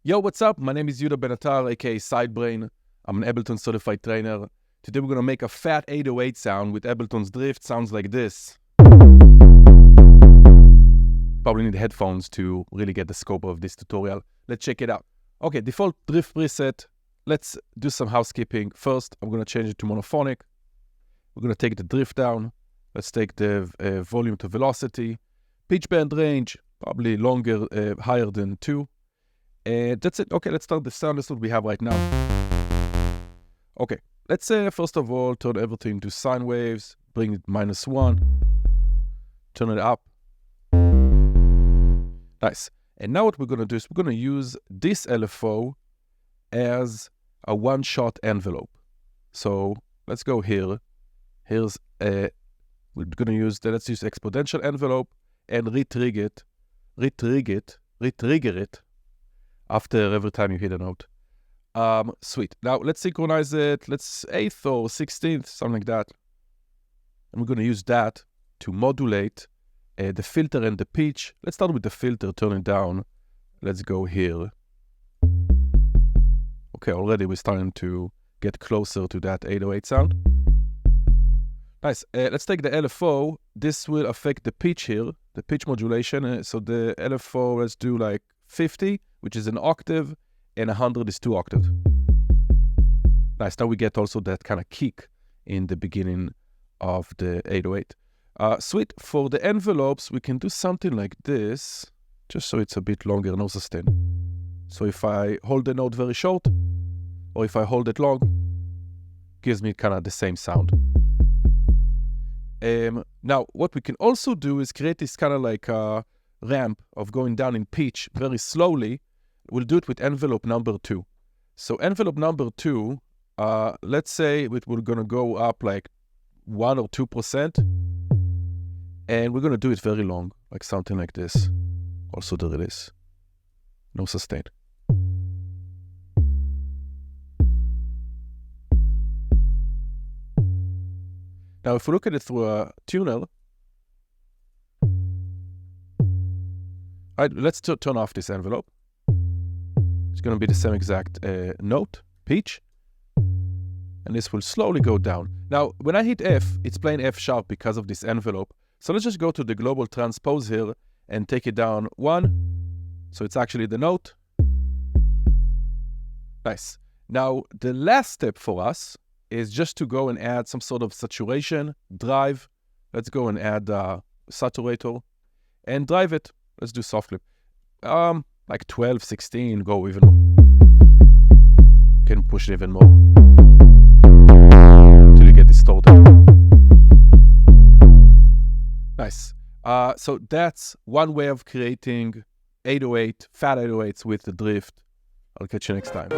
Yo, what's up? My name is ben-atar, aka Sidebrain. I'm an Ableton certified trainer. Today we're gonna make a fat 808 sound with Ableton's drift. Sounds like this. Probably need headphones to really get the scope of this tutorial. Let's check it out. Okay, default drift preset. Let's do some housekeeping. First, I'm gonna change it to monophonic. We're gonna take the drift down. Let's take the volume to velocity. Pitch bend range, probably longer, higher than 2. That's it. Okay, let's start the sound. That's what we have right now. Okay, let's first of all turn everything to sine waves, bring it -1, turn it up. Nice. And now what we're going to do is we're going to use this LFO as a one-shot envelope. So let's go here. Here's we're going to use let's use exponential envelope and retrigger it after every time you hit a note. Sweet. Now let's synchronize it. Let's 8th or 16th, something like that. And we're going to use that to modulate the filter and the pitch. Let's start with the filter, turn it down. Let's go here. Okay, already we're starting to get closer to that 808 sound. Nice. Let's take the LFO. This will affect the pitch here, the pitch modulation. So the LFO, let's do like 50, which is an octave, and 100 is 2 octaves. Nice. Now we get also that kind of kick in the beginning of the 808. Sweet. For the envelopes, we can do something like this, just so it's a bit longer, no sustain. So if I hold the note very short, or if I hold it long, gives me kind of the same sound. Now, what we can also do is create this kind of like a ramp of going down in pitch very slowly. We'll do it with envelope number 2. So envelope number 2, let's say we're going to go up like 1 or 2%. And we're going to do it very long, like something like this. Also the release. No sustain. Now, if we look at it through a tuner, right, let's turn off this envelope. It's going to be the same exact note, pitch, and this will slowly go down. Now, when I hit F, it's playing F sharp because of this envelope. So let's just go to the global transpose here and take it down 1. So it's actually the note. Nice. Now, the last step for us is just to go and add some sort of saturation, drive. Let's go and add a saturator and drive it. Let's do soft clip. Like 12, 16, go even more. Can push it even more till you get distorted. Nice. So that's one way of creating 808, fat 808s with the drift. I'll catch you next time.